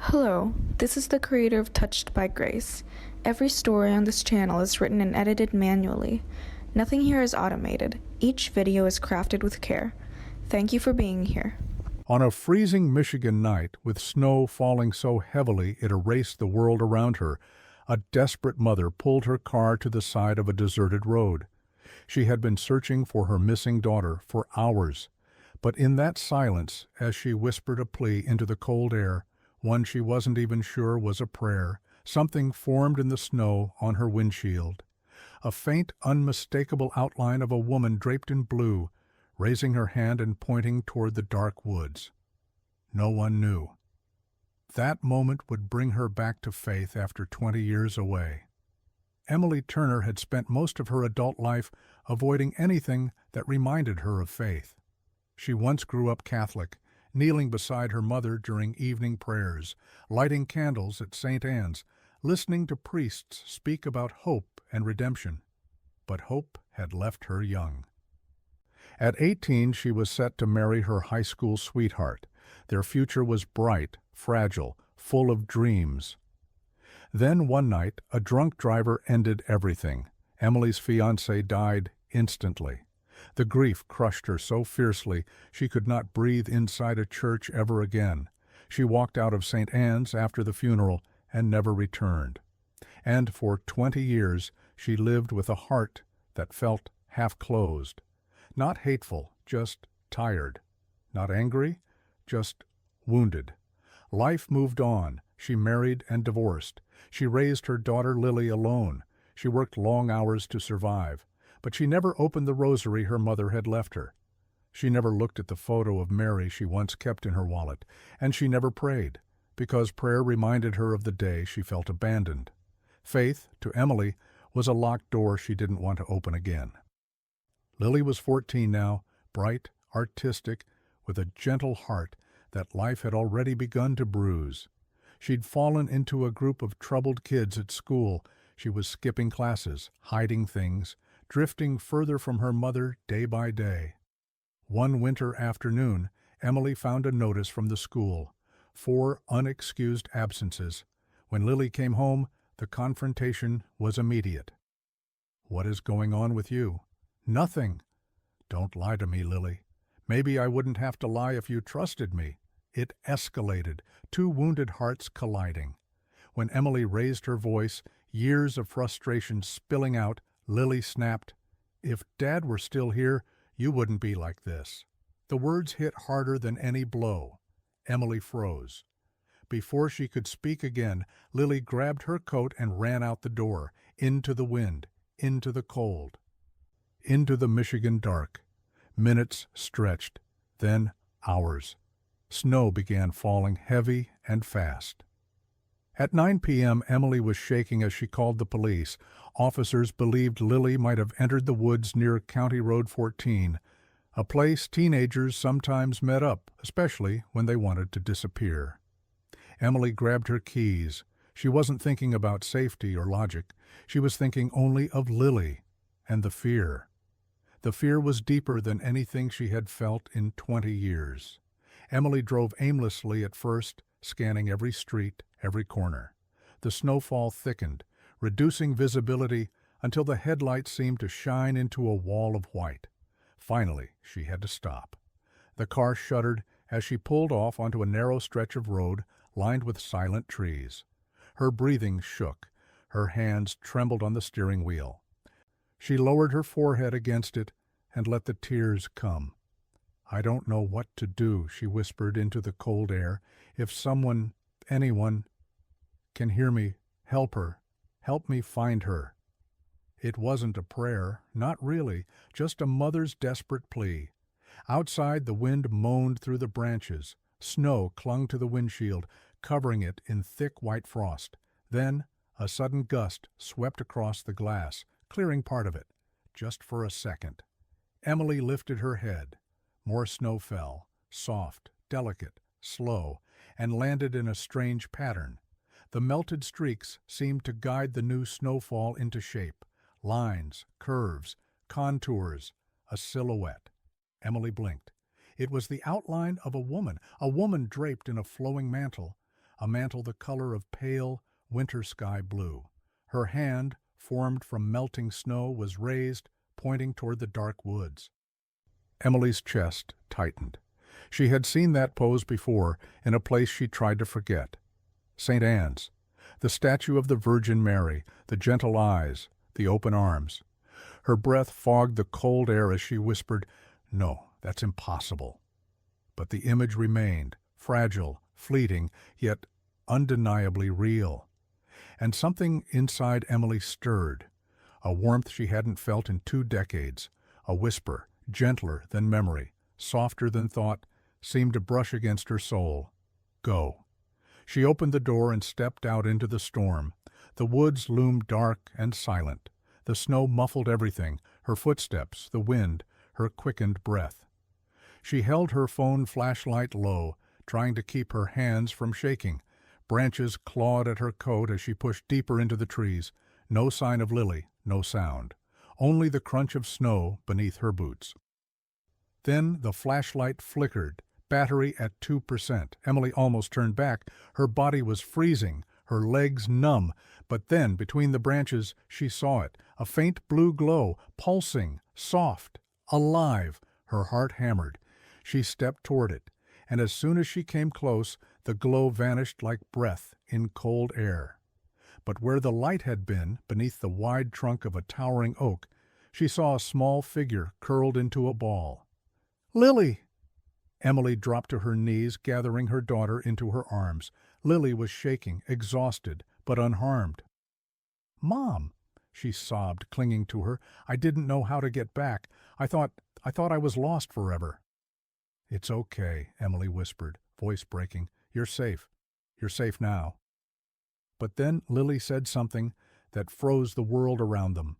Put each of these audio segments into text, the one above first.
Hello, this is the creator of Touched by Grace. Every story on this channel is written and edited manually. Nothing here is automated. Each video is crafted with care. Thank you for being here. On a freezing Michigan night, with snow falling so heavily it erased the world around her, a desperate mother pulled her car to the side of a deserted road. She had been searching for her missing daughter for hours. But in that silence, as she whispered a plea into the cold air, one she wasn't even sure was a prayer, something formed in the snow on her windshield. A faint, unmistakable outline of a woman draped in blue, raising her hand and pointing toward the dark woods. No one knew. That moment would bring her back to faith after 20 years away. Emily Turner had spent most of her adult life avoiding anything that reminded her of faith. She once grew up Catholic, kneeling beside her mother during evening prayers, lighting candles at St. Anne's, listening to priests speak about hope and redemption. But hope had left her young. At 18, she was set to marry her high school sweetheart. Their future was bright, fragile, full of dreams. Then one night, a drunk driver ended everything. Emily's fiancé died instantly. The grief crushed her so fiercely she could not breathe inside a church ever again. She walked out of St. Anne's after the funeral and never returned. And for 20 years she lived with a heart that felt half-closed. Not hateful, just tired. Not angry, just wounded. Life moved on. She married and divorced. She raised her daughter Lily alone. She worked long hours to survive. But she never opened the rosary her mother had left her. She never looked at the photo of Mary she once kept in her wallet, and she never prayed, because prayer reminded her of the day she felt abandoned. Faith, to Emily, was a locked door she didn't want to open again. Lily was 14 now, bright, artistic, with a gentle heart that life had already begun to bruise. She'd fallen into a group of troubled kids at school. She was skipping classes, hiding things, drifting further from her mother day by day. One winter afternoon, Emily found a notice from the school. 4 unexcused absences. When Lily came home, the confrontation was immediate. "What is going on with you?" "Nothing." "Don't lie to me, Lily. Maybe I wouldn't have to lie if you trusted me." It escalated, 2 wounded hearts colliding. When Emily raised her voice, years of frustration spilling out, Lily snapped, "If Dad were still here, you wouldn't be like this." The words hit harder than any blow. Emily froze. Before she could speak again, Lily grabbed her coat and ran out the door, into the wind, into the cold, into the Michigan dark. Minutes stretched, then hours. Snow began falling heavy and fast. At 9 p.m., Emily was shaking as she called the police. Officers believed Lily might have entered the woods near County Road 14, a place teenagers sometimes met up, especially when they wanted to disappear. Emily grabbed her keys. She wasn't thinking about safety or logic. She was thinking only of Lily and the fear. The fear was deeper than anything she had felt in 20 years. Emily drove aimlessly at first, scanning every street, every corner. The snowfall thickened, reducing visibility until the headlights seemed to shine into a wall of white. Finally, she had to stop. The car shuddered as she pulled off onto a narrow stretch of road lined with silent trees. Her breathing shook. Her hands trembled on the steering wheel. She lowered her forehead against it and let the tears come. "I don't know what to do," she whispered into the cold air. "If someone, anyone, can hear me, help her. Help me find her." It wasn't a prayer, not really, just a mother's desperate plea. Outside, the wind moaned through the branches. Snow clung to the windshield, covering it in thick white frost. Then, a sudden gust swept across the glass, clearing part of it, just for a second. Emily lifted her head. More snow fell, soft, delicate, slow, and landed in a strange pattern. The melted streaks seemed to guide the new snowfall into shape. Lines, curves, contours, a silhouette. Emily blinked. It was the outline of a woman draped in a flowing mantle, a mantle the color of pale winter sky blue. Her hand, formed from melting snow, was raised, pointing toward the dark woods. Emily's chest tightened. She had seen that pose before in a place she tried to forget. St. Anne's. The statue of the Virgin Mary, the gentle eyes, the open arms. Her breath fogged the cold air as she whispered, "No, that's impossible." But the image remained, fragile, fleeting, yet undeniably real. And something inside Emily stirred, a warmth she hadn't felt in 2 decades, a whisper, gentler than memory, softer than thought, seemed to brush against her soul. Go. She opened the door and stepped out into the storm. The woods loomed dark and silent. The snow muffled everything, her footsteps, the wind, her quickened breath. She held her phone flashlight low, trying to keep her hands from shaking. Branches clawed at her coat as she pushed deeper into the trees. No sign of Lily, no sound. Only the crunch of snow beneath her boots. Then the flashlight flickered, battery at 2%. Emily almost turned back. Her body was freezing, her legs numb. But then, between the branches, she saw it, a faint blue glow, pulsing, soft, alive. Her heart hammered. She stepped toward it, and as soon as she came close, the glow vanished like breath in cold air. But where the light had been, beneath the wide trunk of a towering oak, she saw a small figure curled into a ball. "Lily!" Emily dropped to her knees, gathering her daughter into her arms. Lily was shaking, exhausted, but unharmed. "Mom," she sobbed, clinging to her, "I didn't know how to get back. I thought I was lost forever." "It's okay," Emily whispered, voice breaking. "You're safe. You're safe now." But then Lily said something that froze the world around them.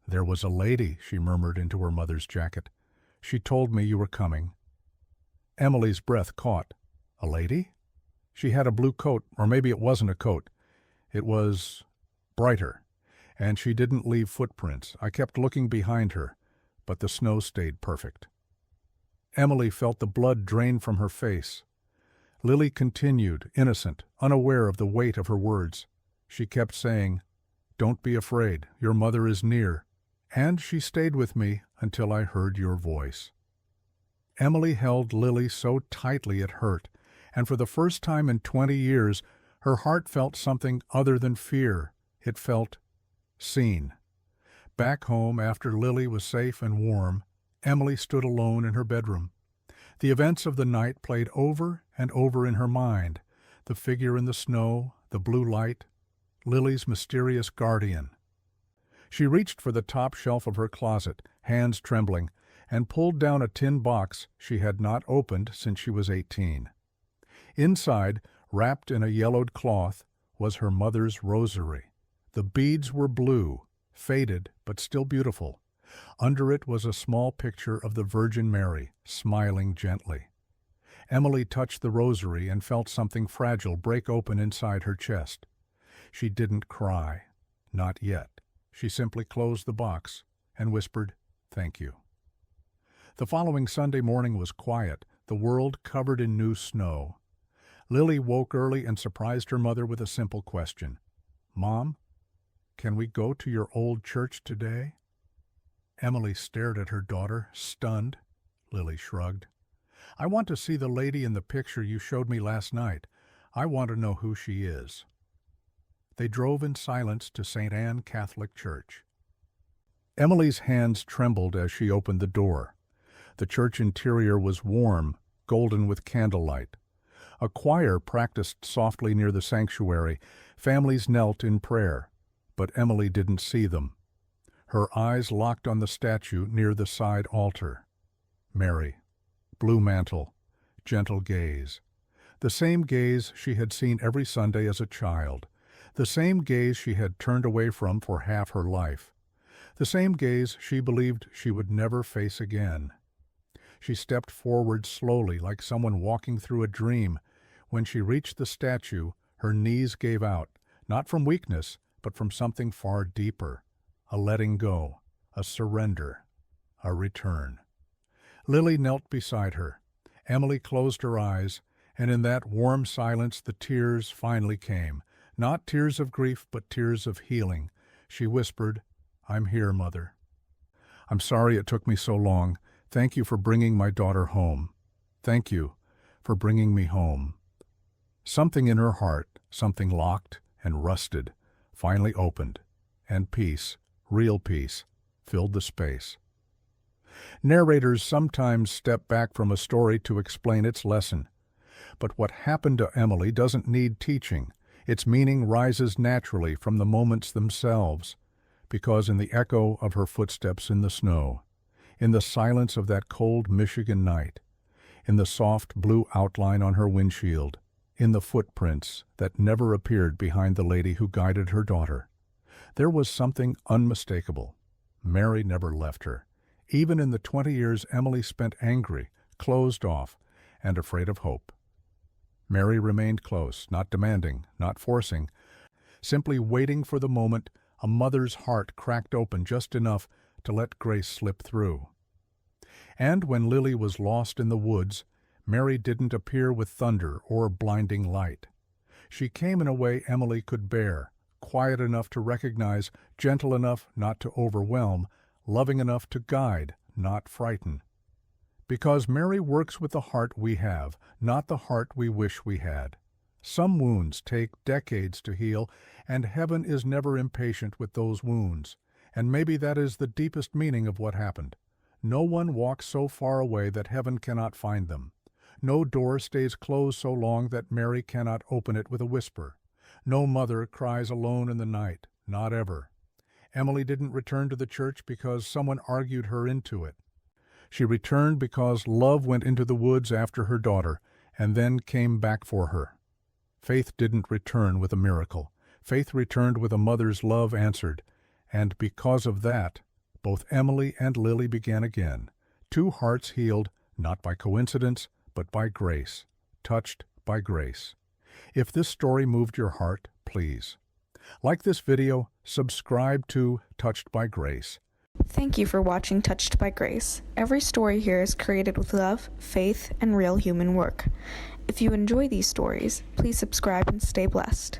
"There was a lady," she murmured into her mother's jacket. "She told me you were coming." Emily's breath caught. A lady? She had a blue coat, or maybe it wasn't a coat. It was brighter, and she didn't leave footprints. I kept looking behind her, but the snow stayed perfect. Emily felt the blood drain from her face. Lily continued, innocent, unaware of the weight of her words. She kept saying, "Don't be afraid, your mother is near." And she stayed with me until I heard your voice. Emily held Lily so tightly it hurt, and for the first time in 20 years, her heart felt something other than fear. It felt seen. Back home, after Lily was safe and warm, Emily stood alone in her bedroom. The events of the night played over and over in her mind. The figure in the snow, the blue light, Lily's mysterious guardian. She reached for the top shelf of her closet, hands trembling, and pulled down a tin box she had not opened since she was 18. Inside, wrapped in a yellowed cloth, was her mother's rosary. The beads were blue, faded but still beautiful. Under it was a small picture of the Virgin Mary, smiling gently. Emily touched the rosary and felt something fragile break open inside her chest. She didn't cry. Not yet. She simply closed the box and whispered, "Thank you." The following Sunday morning was quiet, the world covered in new snow. Lily woke early and surprised her mother with a simple question. "Mom, can we go to your old church today?" Emily stared at her daughter, stunned. Lily shrugged. "I want to see the lady in the picture you showed me last night. I want to know who she is." They drove in silence to St. Anne Catholic Church. Emily's hands trembled as she opened the door. The church interior was warm, golden with candlelight. A choir practiced softly near the sanctuary. Families knelt in prayer, but Emily didn't see them. Her eyes locked on the statue near the side altar. Mary, blue mantle, gentle gaze. The same gaze she had seen every Sunday as a child. The same gaze she had turned away from for half her life. The same gaze she believed she would never face again. She stepped forward slowly, like someone walking through a dream. When she reached the statue, her knees gave out, not from weakness, but from something far deeper. A letting go, a surrender, a return. Lily knelt beside her. Emily closed her eyes, And in that warm silence the tears finally came. Not tears of grief, but tears of healing. She whispered, "I'm here, Mother. I'm sorry it took me so long. Thank you for bringing my daughter home. Thank you for bringing me home." Something in her heart, something locked and rusted, finally opened, and peace, real peace, filled the space. Narrators sometimes step back from a story to explain its lesson. But what happened to Emily doesn't need teaching. Its meaning rises naturally from the moments themselves, because in the echo of her footsteps in the snow, in the silence of that cold Michigan night, in the soft blue outline on her windshield, in the footprints that never appeared behind the lady who guided her daughter, there was something unmistakable. Mary never left her, even in the 20 years Emily spent angry, closed off, and afraid of hope. Mary remained close, not demanding, not forcing, simply waiting for the moment a mother's heart cracked open just enough to let grace slip through. And when Lily was lost in the woods, Mary didn't appear with thunder or blinding light. She came in a way Emily could bear, quiet enough to recognize, gentle enough not to overwhelm, loving enough to guide, not frighten. Because Mary works with the heart we have, not the heart we wish we had. Some wounds take decades to heal, and heaven is never impatient with those wounds. And maybe that is the deepest meaning of what happened. No one walks so far away that heaven cannot find them. No door stays closed so long that Mary cannot open it with a whisper. No mother cries alone in the night, not ever. Emily didn't return to the church because someone argued her into it. She returned because love went into the woods after her daughter, and then came back for her. Faith didn't return with a miracle. Faith returned with a mother's love answered, and because of that, both Emily and Lily began again. Two hearts healed, not by coincidence, but by grace, touched by grace. If this story moved your heart, please like this video, subscribe to Touched by Grace. Thank you for watching Touched by Grace. Every story here is created with love, faith, and real human work. If you enjoy these stories, please subscribe and stay blessed.